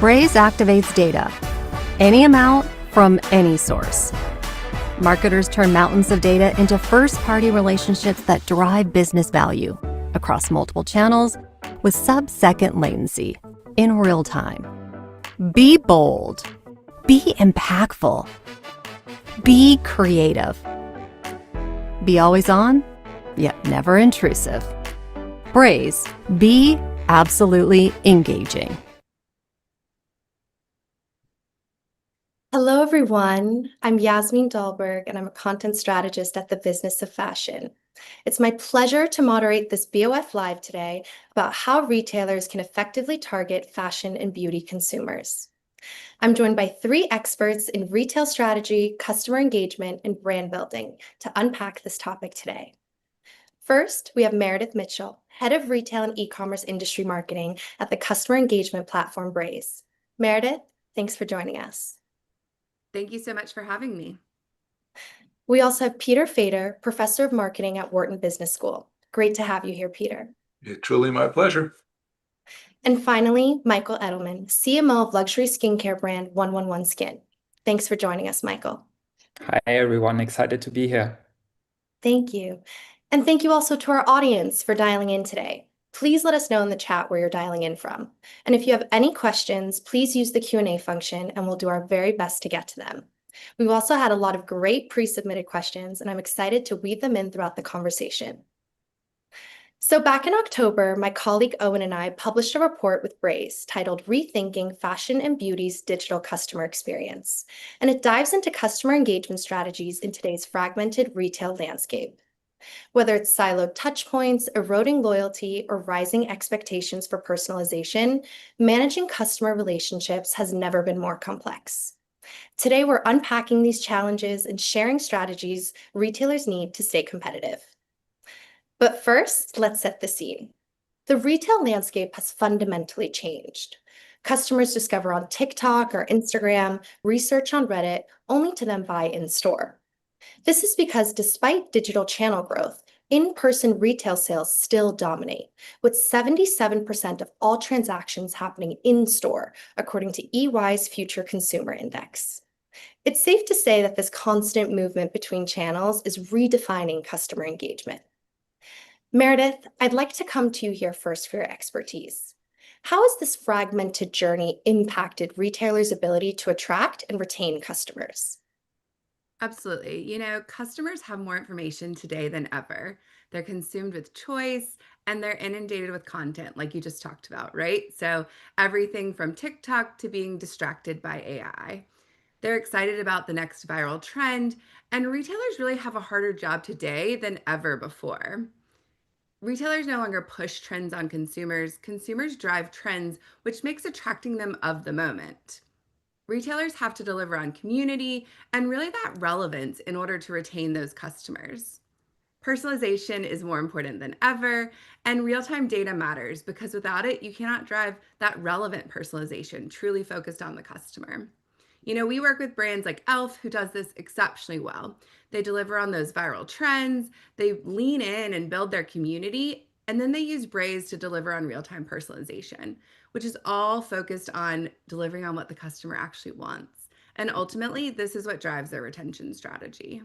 Braze activates data, any amount from any source. Marketers turn mountains of data into first-party relationships that drive business value across multiple channels with sub-second latency in real time. Be bold. Be impactful. Be creative. Be always on, yet never intrusive. Braze. Be absolutely engaging. Hello, everyone. I'm Yasmine Dahlberg, and I'm a content strategist at the Business of Fashion. It's my pleasure to moderate this BOF Live today about how retailers can effectively target fashion and beauty consumers. I'm joined by three experts in retail strategy, customer engagement, and brand building to unpack this topic today. First, we have Meredith Mitchell, Head of Retail and E-commerce Industry Marketing at the customer engagement platform Braze. Meredith, thanks for joining us. Thank you so much for having me. We also have Peter Fader, Professor of Marketing at Wharton Business School. Great to have you here, Peter. It's truly my pleasure. And finally, Michael Edelmann, CMO of luxury skincare brand 111 Skin. Thanks for joining us, Michael. Hi, everyone. Excited to be here. Thank you. And thank you also to our audience for dialing in today. Please let us know in the chat where you're dialing in from. And if you have any questions, please use the Q&A function and we'll do our very best to get to them. We've also had a lot of great pre-submitted questions, and I'm excited to weave them in throughout the conversation. So back in October, my colleague Owen and I published a report with Braze titled Rethinking Fashion and Beauty's Digital Customer Experience, and it dives into customer engagement strategies in today's fragmented retail landscape. Whether it's siloed touchpoints, eroding loyalty, or rising expectations for personalization, managing customer relationships has never been more complex. Today, we're unpacking these challenges and sharing strategies retailers need to stay competitive. But first, let's set the scene. The retail landscape has fundamentally changed. Customers discover on TikTok or Instagram, research on Reddit, only to then buy in store. This is because despite digital channel growth, in-person retail sales still dominate, with 77% of all transactions happening in-store, according to EY's Future Consumer Index. It's safe to say that this constant movement between channels is redefining customer engagement. Meredith, I'd like to come to you here first for your expertise. How has this fragmented journey impacted retailers' ability to attract and retain customers? Absolutely. Customers have more information today than ever. They're consumed with choice and they're inundated with content, like you just talked about, right? So everything from TikTok to being distracted by AI. They're excited about the next viral trend, and retailers really have a harder job today than ever before. Retailers no longer push trends on consumers. Consumers drive trends, which makes attracting them of the moment. Retailers have to deliver on community and really that relevance in order to retain those customers. Personalization is more important than ever, and real-time data matters because without it, you cannot drive that relevant personalization, truly focused on the customer. We work with brands like e.l.f. who does this exceptionally well. They deliver on those viral trends, they lean in and build their community, and then they use Braze to deliver on real-time personalization, which is all focused on delivering on what the customer actually wants. And ultimately, this is what drives their retention strategy.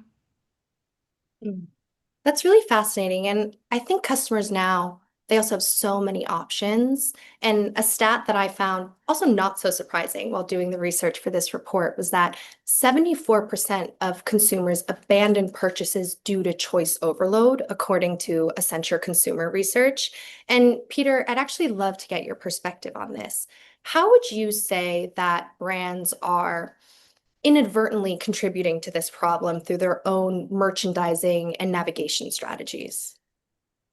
That's really fascinating. And I think customers now, they also have so many options. And a stat that I found also not so surprising while doing the research for this report was that 74% of consumers abandon purchases due to choice overload, according to Accenture Consumer Research. And Peter, I'd actually love to get your perspective on this. How would you say that brands are inadvertently contributing to this problem through their own merchandising and navigation strategies?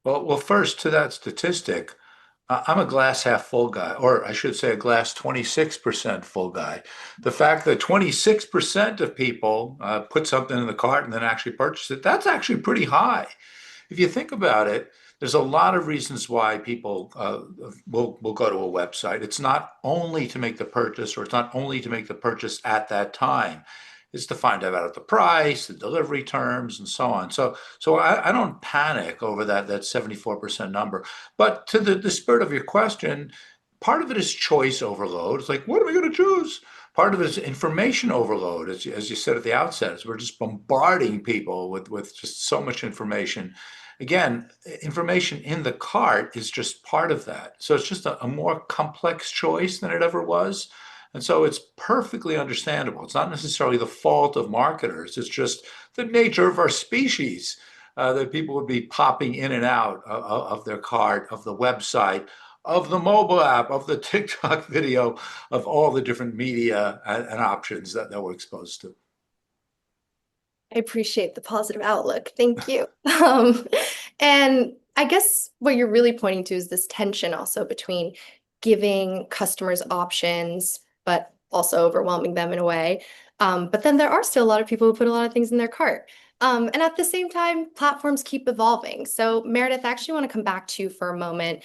Well, first to that statistic, I'm a glass half full guy, or I should say a glass 26% full guy. The fact that 26% of people put something in the cart and then actually purchase it, that's actually pretty high. If you think about it, there's a lot of reasons why people will go to a website. It's not only to make the purchase, or it's not only to make the purchase at that time. It's to find out about the price, the delivery terms, and so on. So I don't panic over that 74% number. But to the spirit of your question, part of it is choice overload. It's like, what are we going to choose? Part of it is information overload, as you said at the outset, is we're just bombarding people with just so much information. Again, information in the cart is just part of that. So it's just a more complex choice than it ever was. And so it's perfectly understandable. It's not necessarily the fault of marketers. It's just the nature of our species that people would be popping in and out of their cart, of the website, of the mobile app, of the TikTok video, of all the different media and options that we're exposed to. I appreciate the positive outlook. Thank you. And I guess what you're really pointing to is this tension also between giving customers options, but also overwhelming them in a way. But then there are still a lot of people who put a lot of things in their cart. And at the same time, platforms keep evolving. So Meredith, I actually want to come back to you for a moment.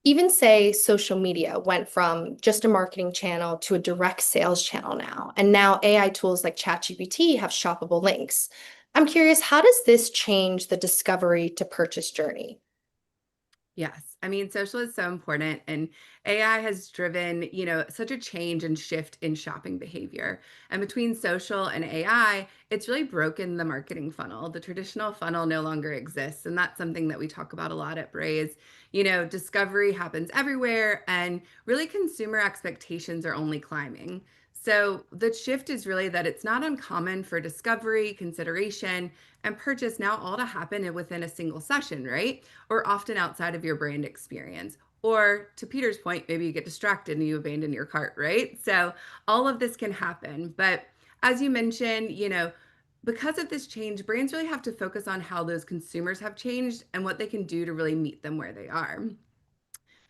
Even say social media went from just a marketing channel to a direct sales channel now. And now AI tools like ChatGPT have shoppable links. I'm curious, how does this change the discovery to purchase journey? Yes. I mean, social is so important, and AI has driven, such a change and shift in shopping behavior. And between social and AI, it's really broken the marketing funnel. The traditional funnel no longer exists. And that's something that we talk about a lot at Braze. Discovery happens everywhere, and really consumer expectations are only climbing. So the shift is really that it's not uncommon for discovery, consideration, and purchase now all to happen within a single session, right? Or often outside of your brand experience. Or to Peter's point, maybe you get distracted and you abandon your cart, right? So all of this can happen. But as you mentioned, because of this change, brands really have to focus on how those consumers have changed and what they can do to really meet them where they are.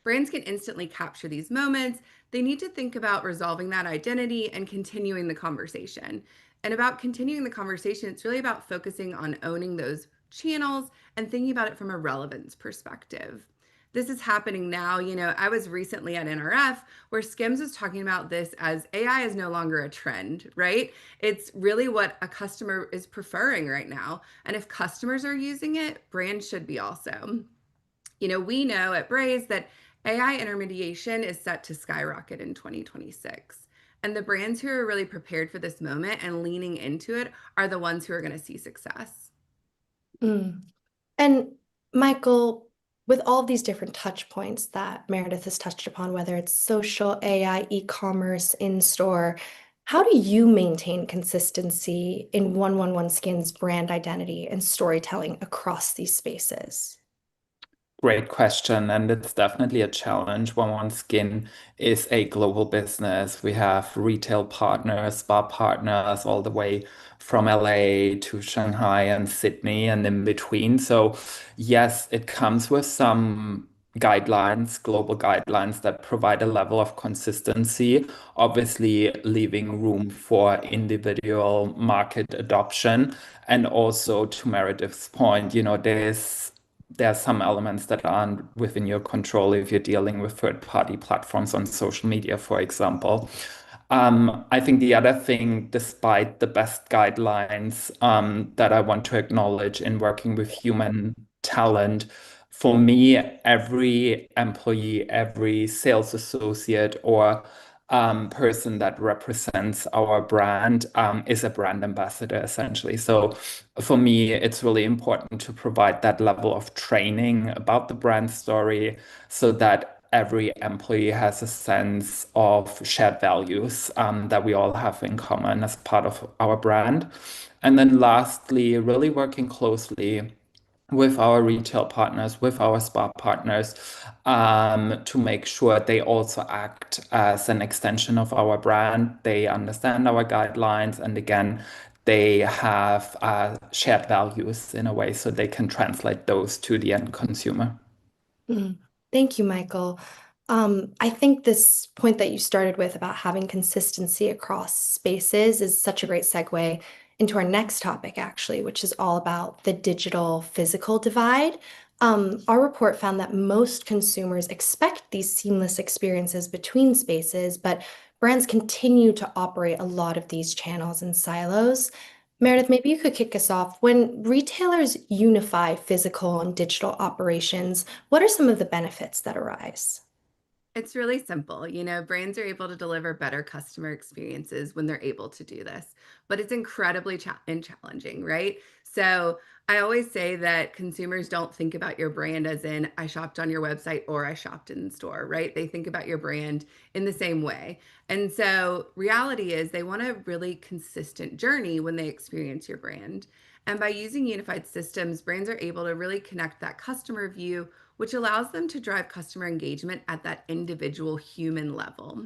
Brands can instantly capture these moments. They need to think about resolving that identity and continuing the conversation. And about continuing the conversation, it's really about focusing on owning those channels and thinking about it from a relevance perspective. This is happening now. I was recently at NRF where Skims was talking about this as AI is no longer a trend, right? It's really what a customer is preferring right now. And if customers are using it, brands should be also. We know at Braze that AI intermediation is set to skyrocket in 2026. And the brands who are really prepared for this moment and leaning into it are the ones who are going to see success. Mm. And Michael, with all of these different touch points that Meredith has touched upon, whether it's social, AI, e-commerce, in-store, how do you maintain consistency in 111 Skin's brand identity and storytelling across these spaces? Great question. And it's definitely a challenge when One Skin is a global business. We have retail partners, spa partners, all the way from LA to Shanghai and Sydney and in between. So, yes, it comes with some guidelines, global guidelines that provide a level of consistency, obviously leaving room for individual market adoption. And also, to Meredith's point, there are some elements that aren't within your control if you're dealing with third-party platforms on social media, for example. I think the other thing, despite the best guidelines, that I want to acknowledge in working with human talent, for me, every employee, every sales associate, or person that represents our brand is a brand ambassador, essentially. So for me, it's really important to provide that level of training about the brand story so that every employee has a sense of shared values that we all have in common as part of our brand. And then lastly, really working closely with our retail partners, with our spa partners, to make sure they also act as an extension of our brand. They understand our guidelines, and again, they have shared values in a way so they can translate those to the end consumer. Mm. Thank you, Michael. I think this point that you started with about having consistency across spaces is such a great segue into our next topic, actually, which is all about the digital physical divide. Our report found that most consumers expect these seamless experiences between spaces, but brands continue to operate a lot of these channels in silos. Meredith, maybe you could kick us off. When retailers unify physical and digital operations, what are some of the benefits that arise? It's really simple. Brands are able to deliver better customer experiences when they're able to do this, but it's incredibly challenging, right? So I always say that consumers don't think about your brand as in, I shopped on your website or I shopped in store, right? They think about your brand in the same way. And so reality is they want a really consistent journey when they experience your brand. And by using unified systems, brands are able to really connect that customer view, which allows them to drive customer engagement at that individual human level.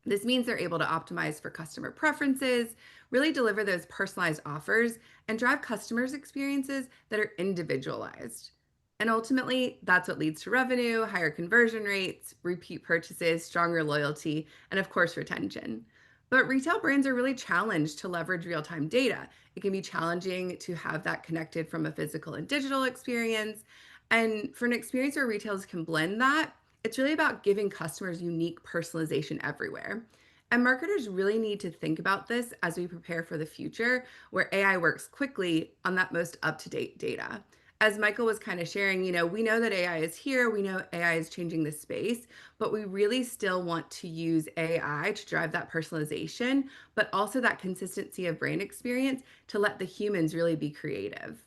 This means they're able to optimize for customer preferences, really deliver those personalized offers, and drive customers' experiences that are individualized. And ultimately, that's what leads to revenue, higher conversion rates, repeat purchases, stronger loyalty, and of course, retention. But retail brands are really challenged to leverage real-time data. It can be challenging to have that connected from a physical and digital experience. And for an experience where retailers can blend that, it's really about giving customers unique personalization everywhere. And marketers really need to think about this as we prepare for the future where AI works quickly on that most up-to-date data. As Michael was kind of sharing, we know that AI is here, we know AI is changing the space, but we really still want to use AI to drive that personalization, but also that consistency of brand experience to let the humans really be creative.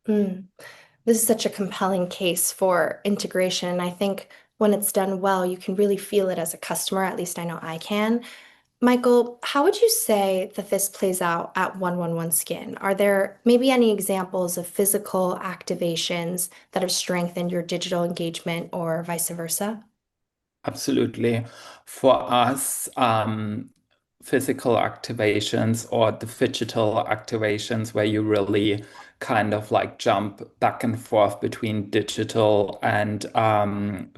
Mm. This is such a compelling case for integration. And I think when it's done well, you can really feel it as a customer. At least I know I can. Michael, how would you say that this plays out at 111 Skin? Are there maybe any examples of physical activations that have strengthened your digital engagement or vice versa? Absolutely. For us, physical activations or the digital activations where you really kind of like jump back and forth between digital and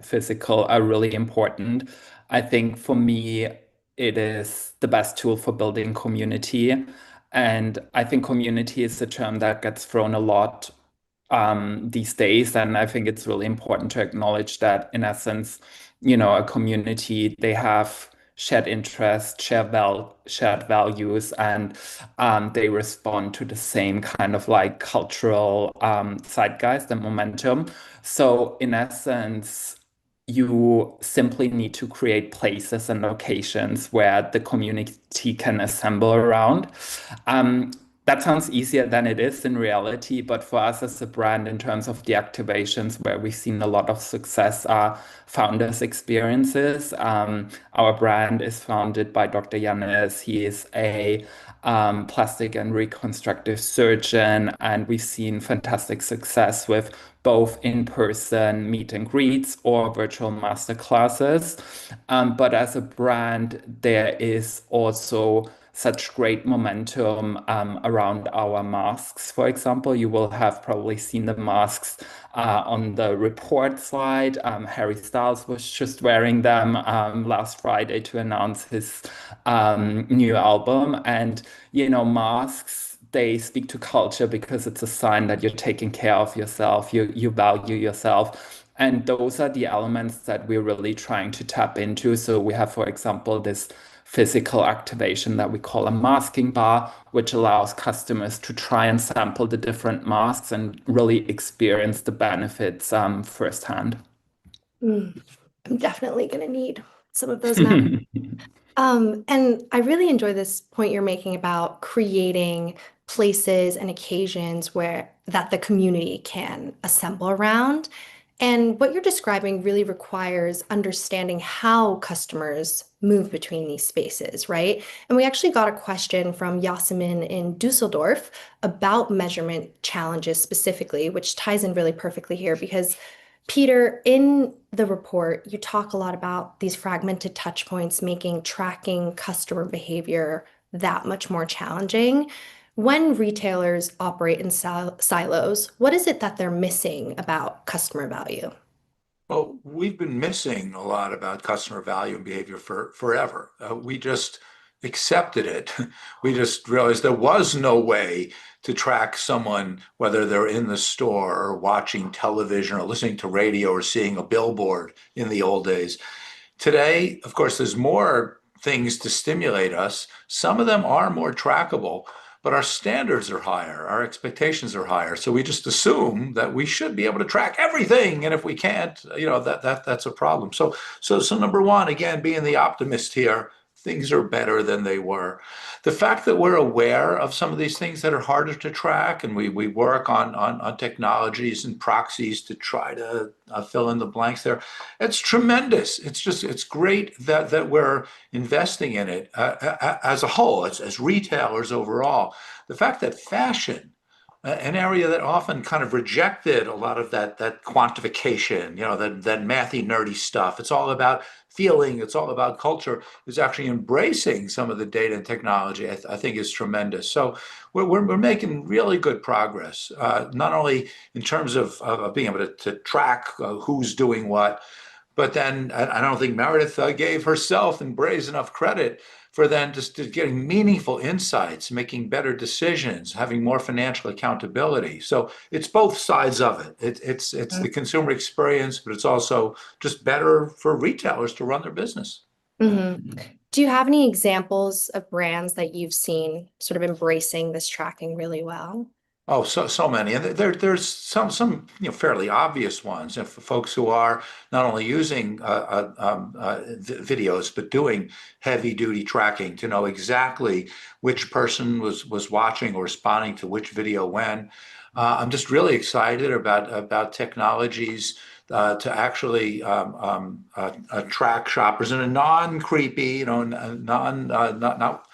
physical are really important. I think for me, it is the best tool for building community. And I think community is a term that gets thrown a lot these days. And I think it's really important to acknowledge that, in essence, a community, they have shared interests, shared values, and they respond to the same kind of like cultural zeitgeist and momentum. So, in essence, you simply need to create places and locations where the community can assemble around. Um, that sounds easier than it is in reality, but for us as a brand, in terms of the activations where we've seen a lot of success, are founders' experiences. Our brand is founded by Dr. Yannis. He is a plastic and reconstructive surgeon, and we've seen fantastic success with both in-person meet and greets or virtual master classes. But as a brand, there is also such great momentum around our masks. For example, you will have probably seen the masks on the report slide. Harry Styles was just wearing them last Friday to announce his new album. And, masks, they speak to culture because it's a sign that you're taking care of yourself, you value yourself. And those are the elements that we're really trying to tap into. So we have, for example, this physical activation that we call a masking bar, which allows customers to try and sample the different masks and really experience the benefits firsthand. Mm, I'm definitely going to need some of those masks. And I really enjoy this point you're making about creating places and occasions where that the community can assemble around. And what you're describing really requires understanding how customers move between these spaces, right? And we actually got a question from Yasmine in Dusseldorf about measurement challenges specifically, which ties in really perfectly here because Peter, in the report, you talk a lot about these fragmented touch points making tracking customer behavior that much more challenging. When retailers operate in silos, what is it that they're missing about customer value? Well, we've been missing a lot about customer value and behavior for forever. We just accepted it. We just realized there was no way to track someone, whether they're in the store or watching television or listening to radio or seeing a billboard in the old days. Today, of course, there's more things to stimulate us. Some of them are more trackable, but our standards are higher, our expectations are higher. So we just assume that we should be able to track everything, and if we can't, that's a problem. So number one, again, being the optimist here, things are better than they were. The fact that we're aware of some of these things that are harder to track, and we work on technologies and proxies to try to fill in the blanks there, it's tremendous. It's great that we're investing in it as a whole, as retailers overall. The fact that fashion, an area that often kind of rejected a lot of that quantification, that mathy, nerdy stuff. It's all about feeling, it's all about culture, is actually embracing some of the data and technology, I think is tremendous. So we're making really good progress, not only in terms of being able to track who's doing what, but then I don't think Meredith gave herself and Braze enough credit for then just getting meaningful insights, making better decisions, having more financial accountability. So it's both sides of it. It's the consumer experience, but it's also just better for retailers to run their business. Mm-hmm. Do you have any examples of brands that you've seen sort of embracing this tracking really well? Oh, so many, and there's some fairly obvious ones. And for folks who are not only using videos but doing heavy duty tracking to know exactly which person was watching or responding to which video when. I'm just really excited about technologies to actually track shoppers in a non-creepy, not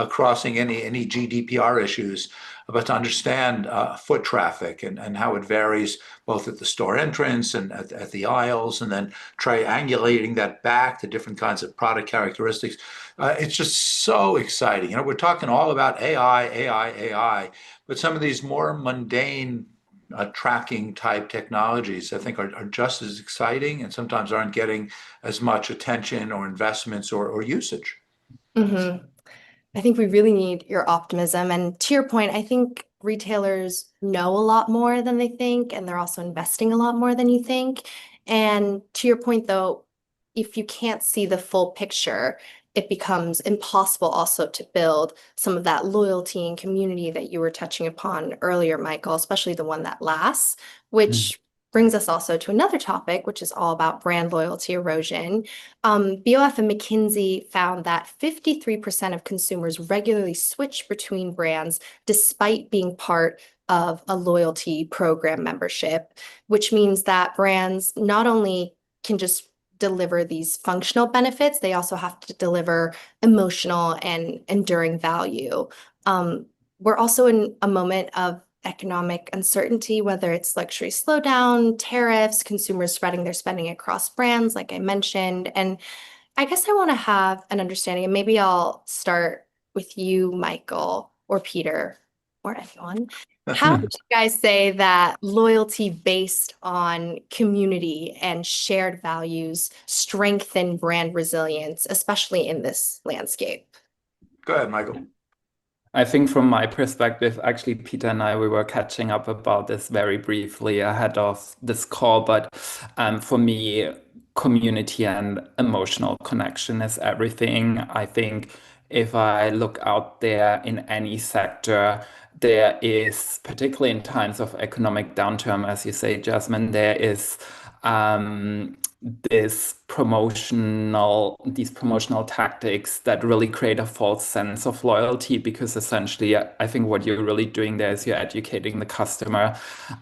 crossing any GDPR issues, but to understand foot traffic and how it varies both at the store entrance and at the aisles, and then triangulating that back to different kinds of product characteristics. It's just so exciting. We're talking all about AI, but some of these more mundane tracking type technologies, I think, are just as exciting and sometimes aren't getting as much attention or investments or usage. Mm-hmm. I think we really need your optimism. And to your point, I think retailers know a lot more than they think, and they're also investing a lot more than you think. And to your point, though, if you can't see the full picture, it becomes impossible also to build some of that loyalty and community that you were touching upon earlier, Michael, especially the one that lasts, which brings us also to another topic, which is all about brand loyalty erosion. BOF and McKinsey found that 53% of consumers regularly switch between brands despite being part of a loyalty program membership, which means that brands not only can just deliver these functional benefits, they also have to deliver emotional and enduring value. We're also in a moment of economic uncertainty, whether it's luxury slowdown, tariffs, consumers spreading their spending across brands, like I mentioned. And I guess I want to have an understanding, and maybe I'll start with you, Michael, or Peter, or anyone. How would you guys say that loyalty based on community and shared values strengthen brand resilience, especially in this landscape? Go ahead, Michael. I think from my perspective, actually, Peter and I, we were catching up about this very briefly ahead of this call. But for me, community and emotional connection is everything. I think if I look out there in any sector, there is, particularly in times of economic downturn, as you say, Jasmine, there is um, these promotional tactics that really create a false sense of loyalty, because essentially I think what you're really doing there is you're educating the customer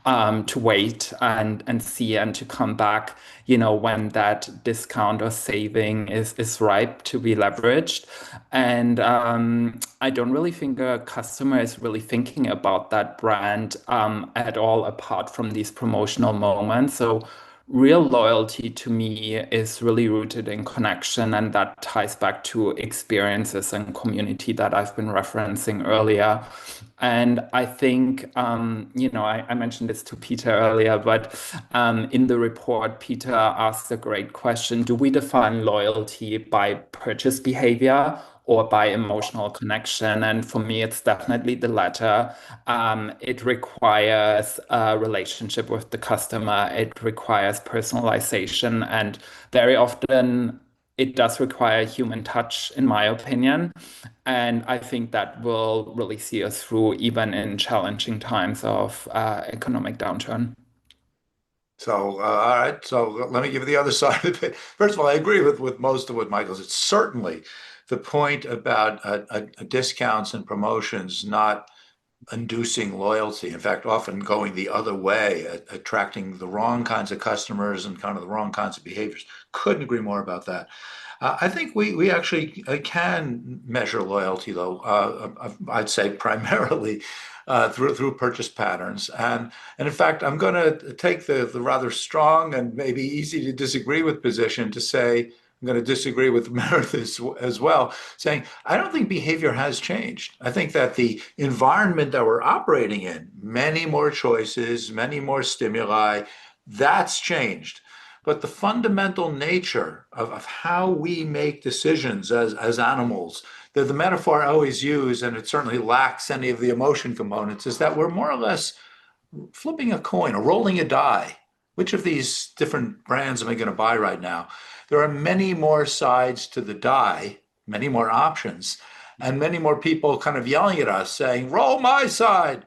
to wait and see and to come back, when that discount or saving is ripe to be leveraged. And I don't really think a customer is really thinking about that brand at all, apart from these promotional moments. So real loyalty to me is really rooted in connection, and that ties back to experiences and community that I've been referencing earlier. And I think, I mentioned this to Peter earlier, but in the report, Peter asked a great question. Do we define loyalty by purchase behavior or by emotional connection? And for me, it's definitely the latter. It requires a relationship with the customer. It requires personalization. And very often, it does require human touch, in my opinion. And I think that will really see us through even in challenging times of economic downturn. So, all right. So let me give you the other side of it. First of all, I agree with most of what Michael said. Certainly, the point about discounts and promotions not inducing loyalty. In fact, often going the other way, attracting the wrong kinds of customers and kind of the wrong kinds of behaviors. Couldn't agree more about that. I think we actually can measure loyalty, though. I'd say primarily through purchase patterns, and in fact, I'm going to take the rather strong and maybe easy to disagree with position to say I'm going to disagree with Meredith as well, saying I don't think behavior has changed. I think that the environment that we're operating in, many more choices, many more stimuli, that's changed. But the fundamental nature of how we make decisions as animals, the metaphor I always use, and it certainly lacks any of the emotion components, is that we're more or less flipping a coin or rolling a die. Which of these different brands am I going to buy right now? There are many more sides to the die, many more options, and many more people kind of yelling at us saying, roll my side.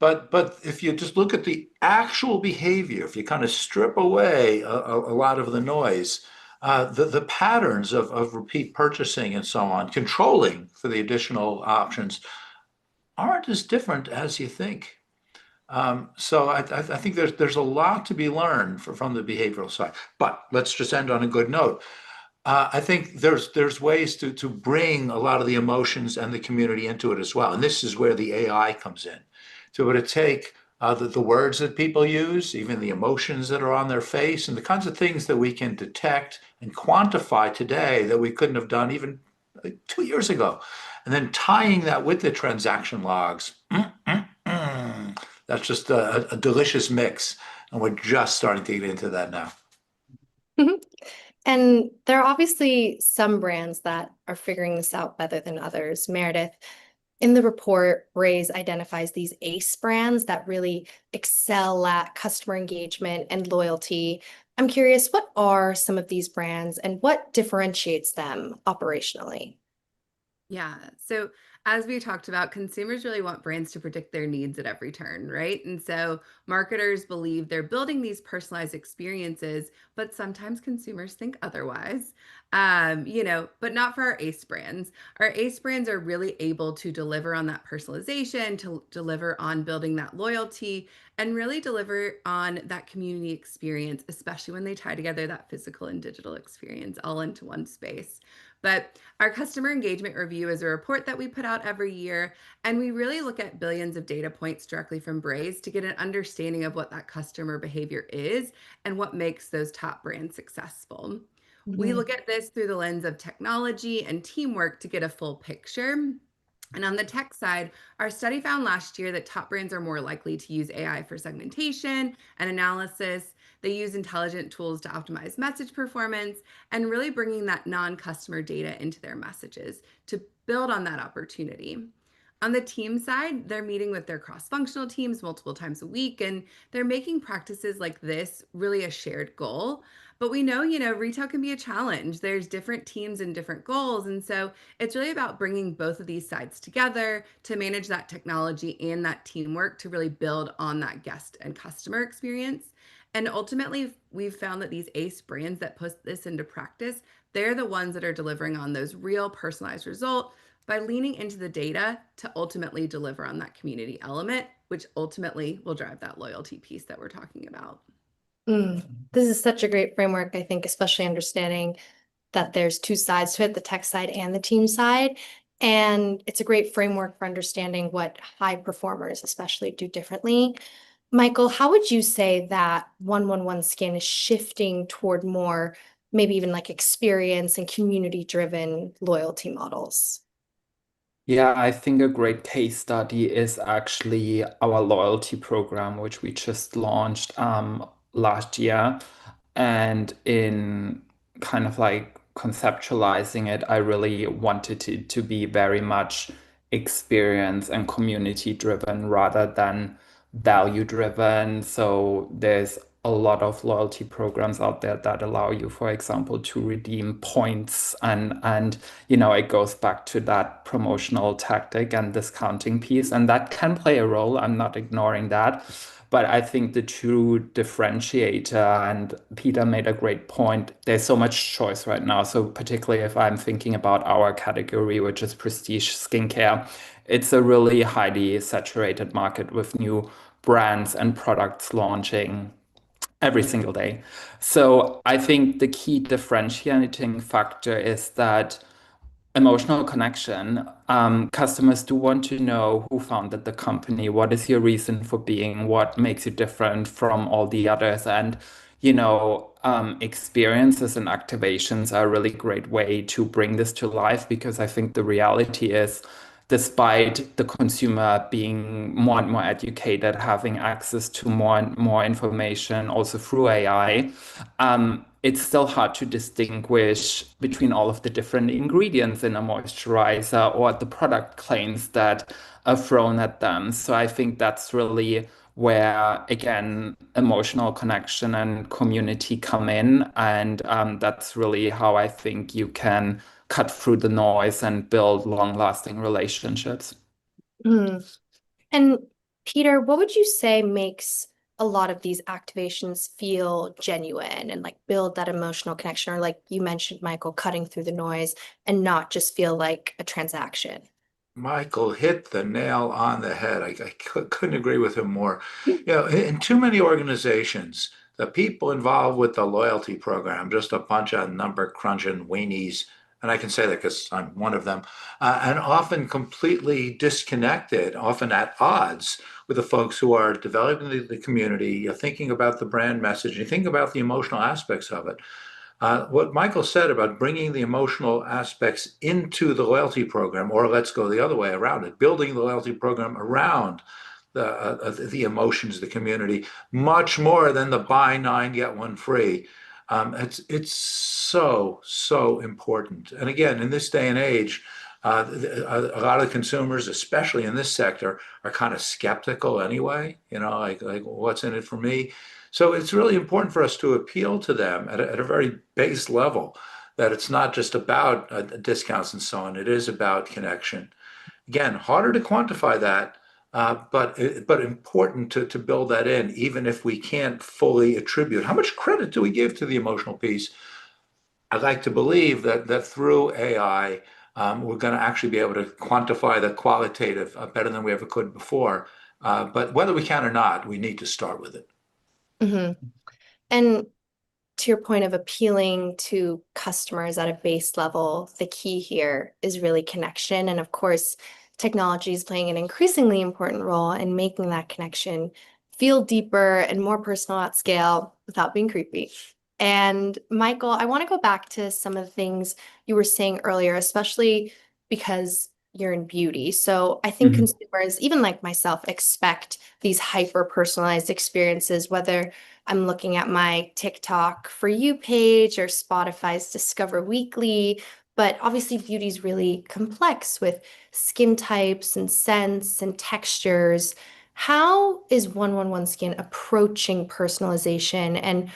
But if you just look at the actual behavior, if you kind of strip away a lot of the noise, the patterns of repeat purchasing and so on, controlling for the additional options, aren't as different as you think. So I think there's a lot to be learned from the behavioral side. But let's just end on a good note. I think there's ways to bring a lot of the emotions and the community into it as well. And this is where the AI comes in. To be able to take the words that people use, even the emotions that are on their face, and the kinds of things that we can detect and quantify today that we couldn't have done even 2 years ago. And then tying that with the transaction logs. That's just a delicious mix. And we're just starting to get into that now. And there are obviously some brands that are figuring this out better than others. Meredith, in the report, Braze identifies these ACE brands that really excel at customer engagement and loyalty. I'm curious, what are some of these brands and what differentiates them operationally? Yeah. So as we talked about, consumers really want brands to predict their needs at every turn, right? And so marketers believe they're building these personalized experiences, but sometimes consumers think otherwise. But not for our ACE brands. Our ACE brands are really able to deliver on that personalization, to deliver on building that loyalty, and really deliver on that community experience, especially when they tie together that physical and digital experience all into one space. But our customer engagement review is a report that we put out every year, and we really look at billions of data points directly from Braze to get an understanding of what that customer behavior is and what makes those top brands successful. We look at this through the lens of technology and teamwork to get a full picture. And on the tech side, our study found last year that top brands are more likely to use AI for segmentation and analysis. They use intelligent tools to optimize message performance and really bringing that non-customer data into their messages to build on that opportunity. On the team side, they're meeting with their cross-functional teams multiple times a week, and they're making practices like this really a shared goal. But we know, retail can be a challenge. There's different teams and different goals. And so it's really about bringing both of these sides together to manage that technology and that teamwork to really build on that guest and customer experience. And ultimately, we've found that these ACE brands that put this into practice, they're the ones that are delivering on those real personalized results by leaning into the data to ultimately deliver on that community element, which ultimately will drive that loyalty piece that we're talking about. This is such a great framework, I think, especially understanding that there's two sides to it, the tech side and the team side. And it's a great framework for understanding what high performers especially do differently. Michael, how would you say that 111 Skin is shifting toward more, maybe even like experience and community-driven loyalty models? Yeah, I think a great case study is actually our loyalty program, which we just launched last year. And in kind of like conceptualizing it, I really wanted it to be very much experience and community driven rather than value driven. So there's a lot of loyalty programs out there that allow you, for example, to redeem points, and it goes back to that promotional tactic and discounting piece, and that can play a role. I'm not ignoring that. But I think the true differentiator, and Peter made a great point, there's so much choice right now. So particularly if I'm thinking about our category, which is prestige skincare, it's a really highly saturated market with new brands and products launching every single day. So I think the key differentiating factor is that emotional connection. Customers do want to know who founded the company, what is your reason for being, what makes you different from all the others. And, experiences and activations are a really great way to bring this to life, because I think the reality is, despite the consumer being more and more educated, having access to more and more information also through AI, it's still hard to distinguish between all of the different ingredients in a moisturizer or the product claims that are thrown at them. So I think that's really where, again, emotional connection and community come in. And that's really how I think you can cut through the noise and build long-lasting relationships. Mhm. And Peter, what would you say makes a lot of these activations feel genuine and like build that emotional connection, or like you mentioned, Michael, cutting through the noise and not just feel like a transaction? Michael hit the nail on the head. I couldn't agree with him more. In too many organizations, the people involved with the loyalty program, just a bunch of number crunching weenies, and I can say that because I'm one of them, and often completely disconnected, often at odds with the folks who are developing the community. You're thinking about the brand message, you think about the emotional aspects of it. What Michael said about bringing the emotional aspects into the loyalty program, or let's go the other way around it, building the loyalty program around the emotions of the community, much more than the buy nine, get one free. It's so important. And again, in this day and age, a lot of consumers, especially in this sector, are kind of skeptical anyway, like what's in it for me? So it's really important for us to appeal to them at a very base level, that it's not just about discounts and so on. It is about connection. Again, harder to quantify that, but important to build that in, even if we can't fully attribute. How much credit do we give to the emotional piece? I'd like to believe that through AI, we're going to actually be able to quantify the qualitative better than we ever could before. But whether we can or not, we need to start with it. Mhm. And to your point of appealing to customers at a base level, the key here is really connection. And of course, technology is playing an increasingly important role in making that connection feel deeper and more personal at scale without being creepy. And Michael, I want to go back to some of the things you were saying earlier, especially because you're in beauty. So I think Mhm. consumers, even like myself, expect these hyper personalized experiences, whether I'm looking at my TikTok For You page or Spotify's Discover Weekly. But obviously, beauty is really complex with skin types and scents and textures. How is 111 Skin approaching personalization, and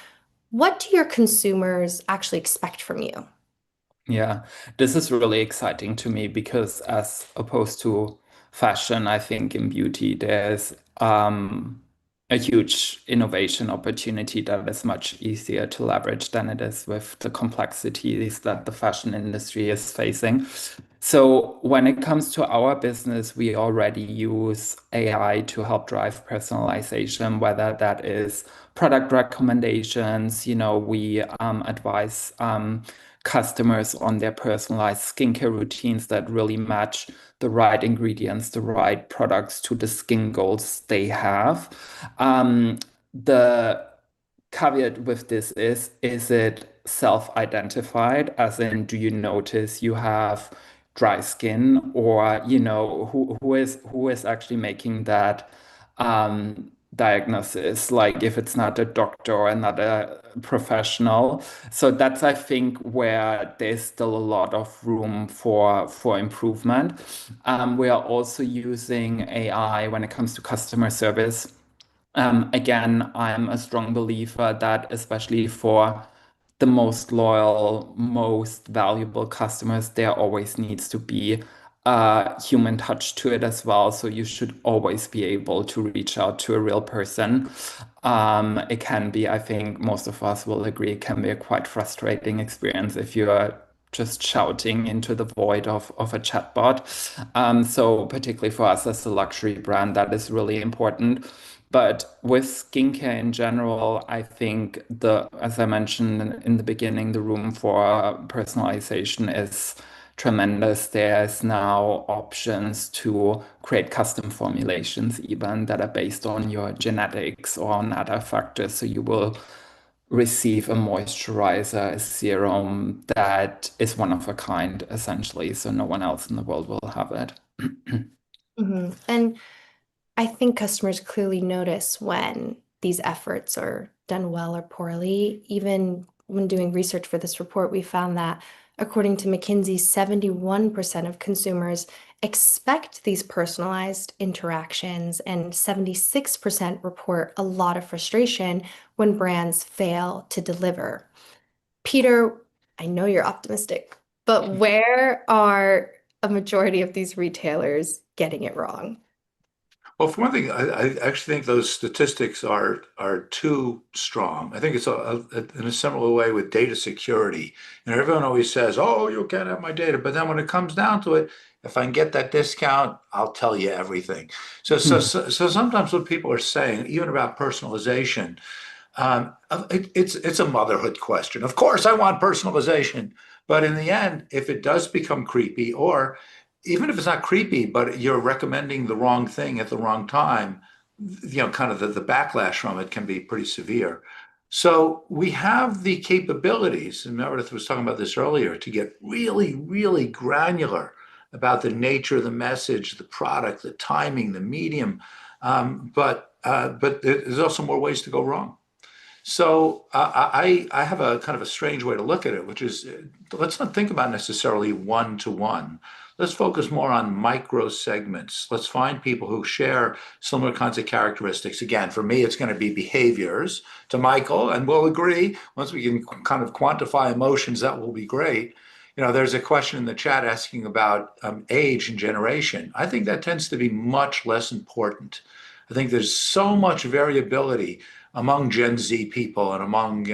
what do your consumers actually expect from you? Yeah, this is really exciting to me because, as opposed to fashion, I think in beauty there's a huge innovation opportunity that is much easier to leverage than it is with the complexities that the fashion industry is facing. So, when it comes to our business, we already use AI to help drive personalization, whether that is product recommendations. We advise customers on their personalized skincare routines that really match the right ingredients, the right products to the skin goals they have. The caveat with this is it self-identified? As in, do you notice you have dry skin, or who is actually making that diagnosis? Like, if it's not a doctor or another professional. So that's, I think, where there's still a lot of room for improvement. We are also using AI when it comes to customer service. Again, I'm a strong believer that especially for the most loyal, most valuable customers, there always needs to be a human touch to it as well. So you should always be able to reach out to a real person. It can be, I think most of us will agree, it can be a quite frustrating experience if you're just shouting into the void of a chatbot. So particularly for us as a luxury brand, that is really important. But with skincare in general, I think as I mentioned in the beginning, the room for personalization is tremendous. There's now options to create custom formulations even that are based on your genetics or on other factors. So you will receive a moisturizer, a serum that is one of a kind, essentially. So no one else in the world will have it. And I think customers clearly notice when these efforts are done well or poorly. Even when doing research for this report, we found that according to McKinsey, 71% of consumers expect these personalized interactions, and 76% report a lot of frustration when brands fail to deliver. Peter, I know you're optimistic, but where are a majority of these retailers getting it wrong? Well, for one thing, I actually think those statistics are too strong. I think it's in a similar way with data security. Everyone always says, "Oh, you can't have my data," but then when it comes down to it, if I can get that discount, I'll tell you everything. So sometimes what people are saying, even about personalization, it's a motherhood question. Of course, I want personalization, but in the end, if it does become creepy, or even if it's not creepy, but you're recommending the wrong thing at the wrong time, kind of the backlash from it can be pretty severe. So we have the capabilities, and Meredith was talking about this earlier, to get really, really granular about the nature of the message, the product, the timing, the medium. But there's also more ways to go wrong. So I have a kind of a strange way to look at it, which is let's not think about necessarily one to one. Let's focus more on micro segments. Let's find people who share similar kinds of characteristics. Again, for me, it's going to be behaviors. To Michael, and we'll agree, once we can kind of quantify emotions, that will be great. There's a question in the chat asking about age and generation. I think that tends to be much less important. I think there's so much variability among Gen Z people and among,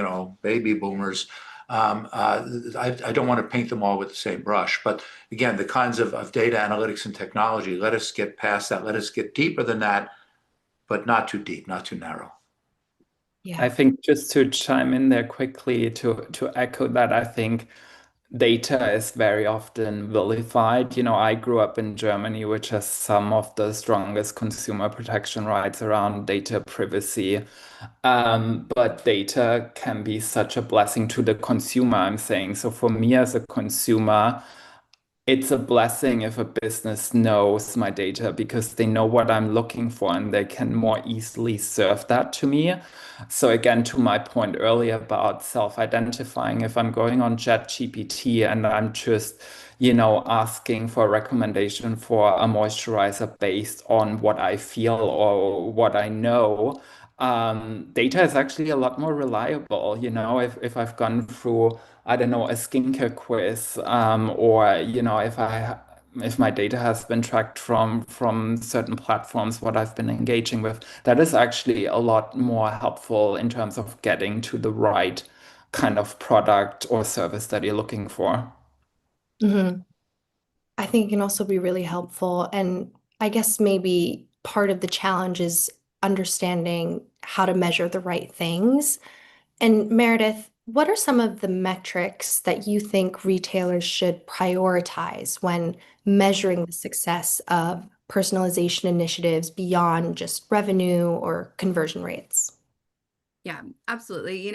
baby boomers. I don't want to paint them all with the same brush. But again, the kinds of data analytics and technology, let us get past that. Let us get deeper than that, but not too deep, not too narrow. Yeah. I think just to chime in there quickly to echo that, I think data is very often vilified. I grew up in Germany, which has some of the strongest consumer protection rights around data privacy. But data can be such a blessing to the consumer, I'm saying. So for me as a consumer, it's a blessing if a business knows my data because they know what I'm looking for and they can more easily serve that to me. So again, to my point earlier about self-identifying, if I'm going on ChatGPT and I'm just, asking for a recommendation for a moisturizer based on what I feel or what I know, data is actually a lot more reliable. If I've gone through, I don't know, a skincare quiz, or if my data has been tracked from certain platforms, what I've been engaging with, that is actually a lot more helpful in terms of getting to the right kind of product or service that you're looking for. Mhm. I think it can also be really helpful. And I guess maybe part of the challenge is understanding how to measure the right things. And Meredith, what are some of the metrics that you think retailers should prioritize when measuring the success of personalization initiatives beyond just revenue or conversion rates? Yeah, absolutely.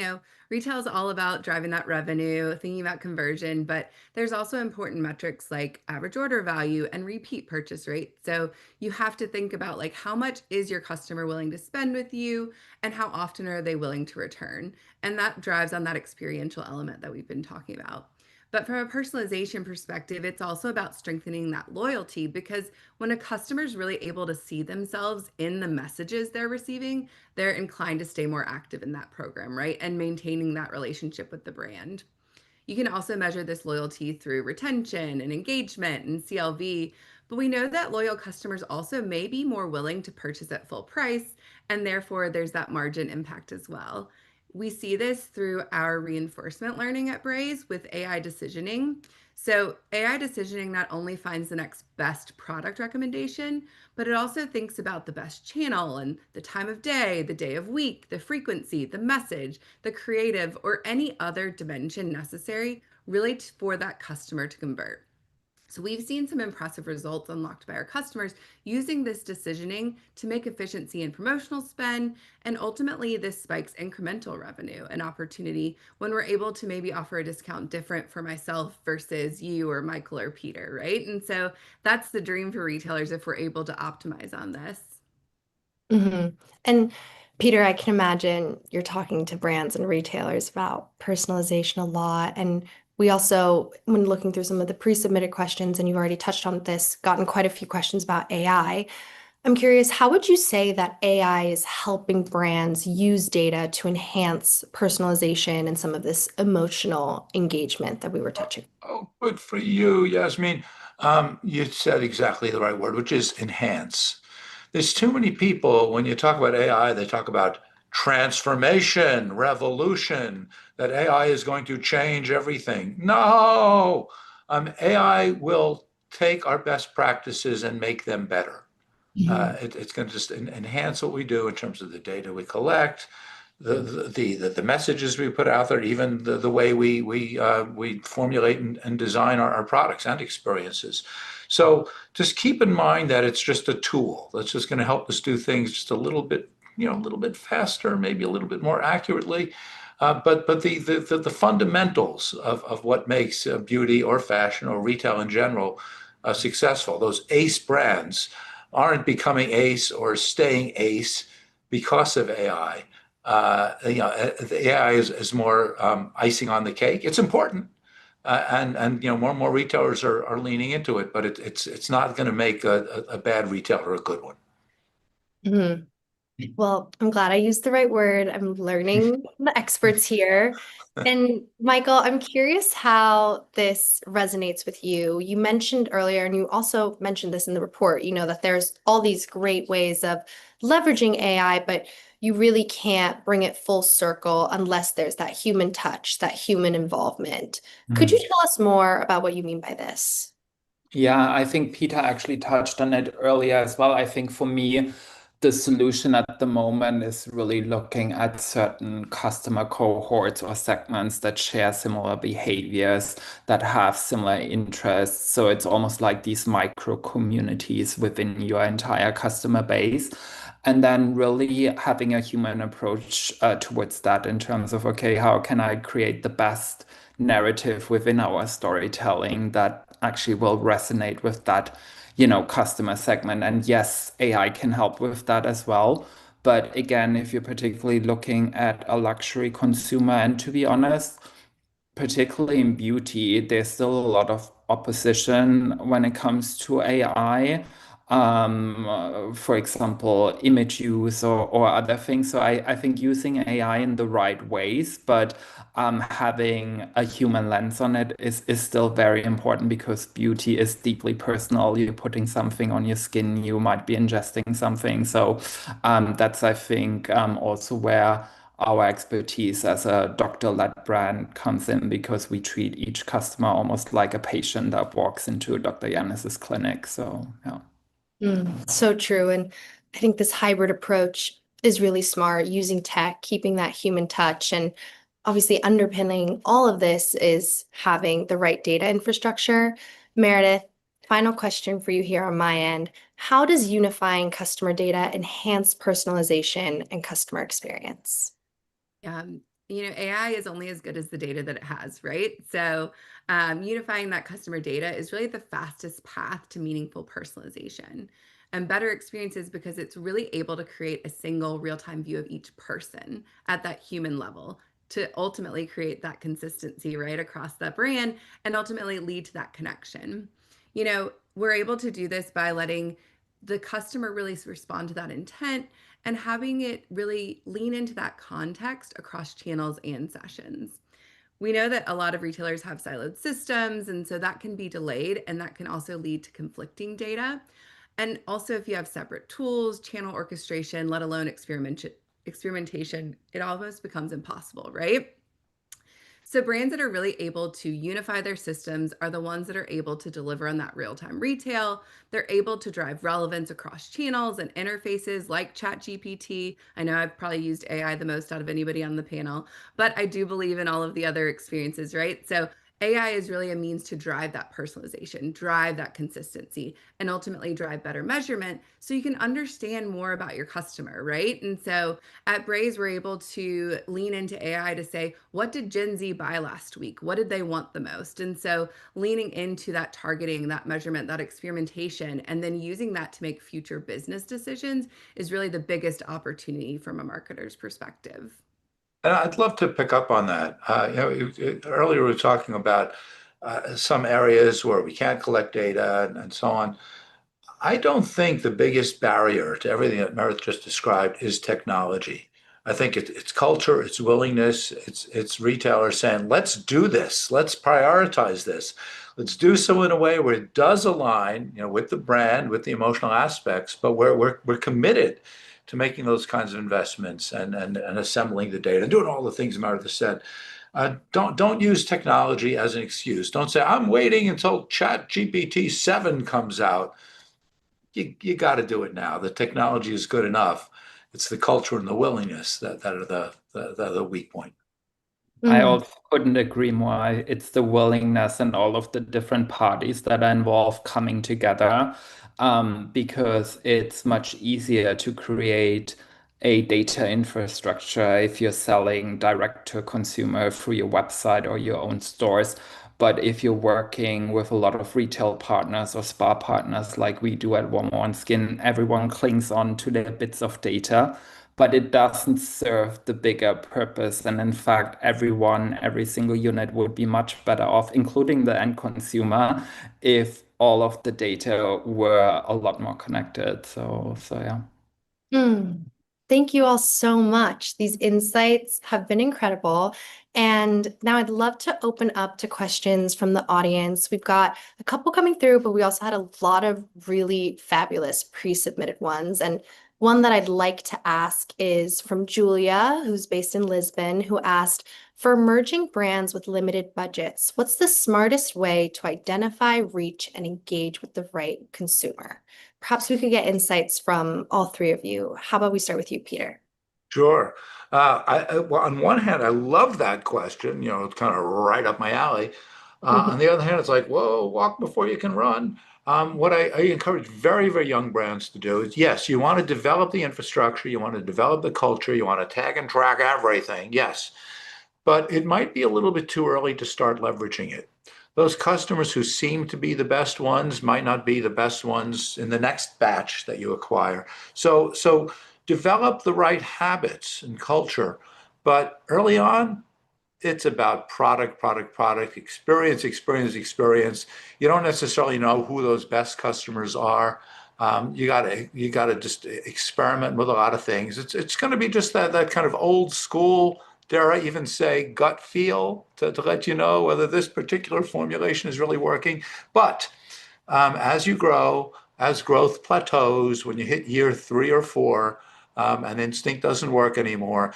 Retail is all about driving that revenue, thinking about conversion, but there's also important metrics like average order value and repeat purchase rate. So you have to think about like how much is your customer willing to spend with you and how often are they willing to return? And that drives on that experiential element that we've been talking about. But from a personalization perspective, it's also about strengthening that loyalty, because when a customer is really able to see themselves in the messages they're receiving, they're inclined to stay more active in that program, right? And maintaining that relationship with the brand. You can also measure this loyalty through retention and engagement and CLV, but we know that loyal customers also may be more willing to purchase at full price, and therefore there's that margin impact as well. We see this through our reinforcement learning at Braze with AI decisioning. So, AI decisioning not only finds the next best product recommendation, but it also thinks about the best channel and the time of day, the day of week, the frequency, the message, the creative, or any other dimension necessary really for that customer to convert. So we've seen some impressive results unlocked by our customers using this decisioning to make efficiency in promotional spend. And ultimately, this spikes incremental revenue and opportunity when we're able to maybe offer a discount different for myself versus you or Michael or Peter, right? And so that's the dream for retailers if we're able to optimize on this. And Peter, I can imagine you're talking to brands and retailers about personalization a lot. And we also, when looking through some of the pre-submitted questions, and you've already touched on this, gotten quite a few questions about AI. I'm curious, how would you say that AI is helping brands use data to enhance personalization and some of this emotional engagement that we were touching? Oh, good for you, Yasmine. You said exactly the right word, which is enhance. There's too many people, when you talk about AI, they talk about transformation, revolution, that AI is going to change everything. No, AI will take our best practices and make them better. It's going to just enhance what we do in terms of the data we collect, the messages we put out there, even the way we formulate and design our products and experiences. So just keep in mind that it's just a tool that's just going to help us do things just a little bit, a little bit faster, maybe a little bit more accurately. But the fundamentals of what makes beauty or fashion or retail in general successful, those ace brands aren't becoming ace or staying ace because of AI. The AI is more icing on the cake. It's important, and more and more retailers are leaning into it, but it's not going to make a bad retailer a good one. Mhm. Well, I'm glad I used the right word. I'm learning from the experts here. And Michael, I'm curious how this resonates with you. You mentioned earlier, and you also mentioned this in the report, that there's all these great ways of leveraging AI, but you really can't bring it full circle unless there's that human touch, that human involvement. Could you tell us more about what you mean by this? Yeah, I think Peter actually touched on it earlier as well. I think for me, the solution at the moment is really looking at certain customer cohorts or segments that share similar behaviors, that have similar interests. So it's almost like these micro communities within your entire customer base. And then really having a human approach towards that in terms of, okay, how can I create the best narrative within our storytelling that actually will resonate with that, customer segment. And yes, AI can help with that as well. But again, if you're particularly looking at a luxury consumer, and to be honest, particularly in beauty, there's still a lot of opposition when it comes to AI. For example, image use or other things. So I think using AI in the right ways, but having a human lens on it is still very important, because beauty is deeply personal. You're putting something on your skin, you might be ingesting something. So that's, I think, also where our expertise as a doctor-led brand comes in, because we treat each customer almost like a patient that walks into Dr. Yanis's clinic. So, yeah. So true. And I think this hybrid approach is really smart, using tech, keeping that human touch. And obviously, underpinning all of this is having the right data infrastructure. Meredith, final question for you here on my end. How does unifying customer data enhance personalization and customer experience? AI is only as good as the data that it has, right? So unifying that customer data is really the fastest path to meaningful personalization and better experiences, because it's really able to create a single real-time view of each person at that human level. to ultimately create that consistency right across that brand and ultimately lead to that connection. We're able to do this by letting the customer really respond to that intent and having it really lean into that context across channels and sessions. We know that a lot of retailers have siloed systems, and so that can be delayed, and that can also lead to conflicting data. And also, if you have separate tools, channel orchestration, let alone experimentation, it almost becomes impossible, right? So brands that are really able to unify their systems are the ones that are able to deliver on that real-time retail. They're able to drive relevance across channels and interfaces like ChatGPT. I know I've probably used AI the most out of anybody on the panel, but I do believe in all of the other experiences, right? So AI is really a means to drive that personalization, drive that consistency, and ultimately drive better measurement so you can understand more about your customer, right? And so at Braze, we're able to lean into AI to say, what did Gen Z buy last week? What did they want the most? And so leaning into that targeting, that measurement, that experimentation, and then using that to make future business decisions is really the biggest opportunity from a marketer's perspective. And I'd love to pick up on that. Earlier we were talking about some areas where we can't collect data and so on. I don't think the biggest barrier to everything that Meredith just described is technology. I think it's culture, it's willingness, it's retailers saying, let's do this, let's prioritize this, let's do so in a way where it does align, with the brand, with the emotional aspects, but where we're committed to making those kinds of investments and assembling the data and doing all the things Meredith said. Don't use technology as an excuse. Don't say, I'm waiting until ChatGPT 7 comes out. You got to do it now. The technology is good enough. It's the culture and the willingness that are the weak point. I Mm. also couldn't agree more. It's the willingness and all of the different parties that are involved coming together, because it's much easier to create a data infrastructure if you're selling direct to a consumer through your website or your own stores. But if you're working with a lot of retail partners or spa partners like we do at One Skin, everyone clings on to their bits of data, but it doesn't serve the bigger purpose. And in fact, every single unit would be much better off, including the end consumer, if all of the data were a lot more connected. So yeah. Mm. Thank you all so much. These insights have been incredible. And now I'd love to open up to questions from the audience. We've got a couple coming through, but we also had a lot of really fabulous pre-submitted ones. And one that I'd like to ask is from Julia, who's based in Lisbon, who asked, for emerging brands with limited budgets, what's the smartest way to identify, reach, and engage with the right consumer? Perhaps we could get insights from all three of you. How about we start with you, Peter? Sure. Well, on one hand, I love that question. It's kind of right up my alley. On the other hand, it's like, whoa, walk before you can run. What I encourage very, very young brands to do is, yes, you want to develop the infrastructure, you want to develop the culture, you want to tag and track everything. Yes. But it might be a little bit too early to start leveraging it. Those customers who seem to be the best ones might not be the best ones in the next batch that you acquire. So develop the right habits and culture. But early on, it's about product, experience. You don't necessarily know who those best customers are. You gotta just experiment with a lot of things. It's going to be just that kind of old school, dare I even say, gut feel to let you know whether this particular formulation is really working. But as you grow, as growth plateaus, when you hit year 3 or 4, and instinct doesn't work anymore,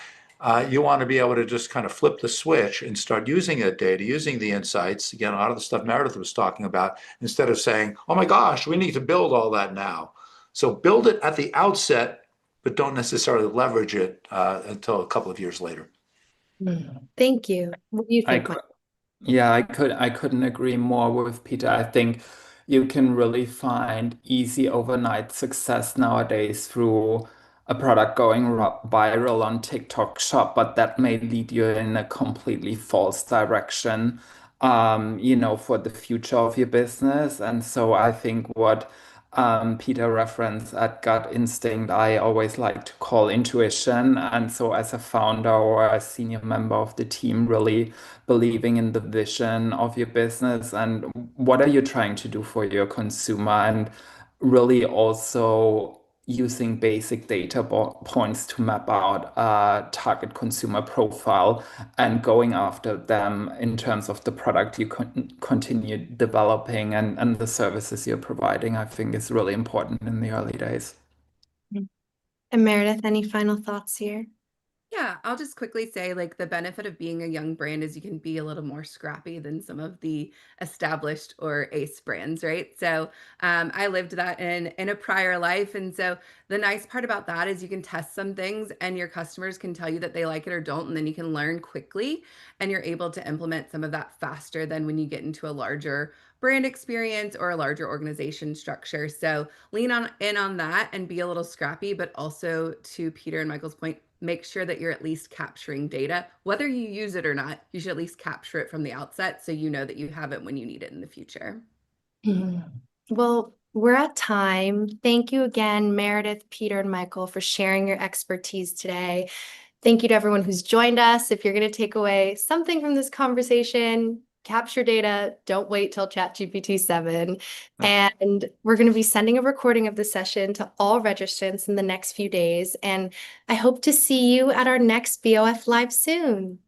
you want to be able to just kind of flip the switch and start using that data, using the insights. Again, a lot of the stuff Meredith was talking about, instead of saying, oh my gosh, we need to build all that now. So build it at the outset, but don't necessarily leverage it until a couple of years later. Thank you. What do you I think, could, Mike? yeah, I couldn't agree more with Peter. I think you can really find easy overnight success nowadays through a product going viral on TikTok Shop, but that may lead you in a completely false direction, for the future of your business. And so I think what Peter referenced at gut instinct, I always like to call intuition. And so, as a founder or a senior member of the team, really believing in the vision of your business and what are you trying to do for your consumer, and really also using basic data points to map out a target consumer profile and going after them in terms of the product you continue developing and the services you're providing, I think is really important in the early days. And Meredith, any final thoughts here? Yeah, I'll just quickly say like the benefit of being a young brand is you can be a little more scrappy than some of the established or ace brands, right? So I lived that in a prior life. And so the nice part about that is you can test some things and your customers can tell you that they like it or don't, and then you can learn quickly and you're able to implement some of that faster than when you get into a larger brand experience or a larger organization structure. So lean on in on that and be a little scrappy, but also to Peter and Michael's point, make sure that you're at least capturing data. Whether you use it or not, you should at least capture it from the outset so you know that you have it when you need it in the future. Well, we're at time. Thank you again, Meredith, Peter, and Michael, for sharing your expertise today. Thank you to everyone who's joined us. If you're going to take away something from this conversation, capture data, don't wait till ChatGPT 7. And we're going to be sending a recording of the session to all registrants in the next few days. And I hope to see you at our next BOF Live soon.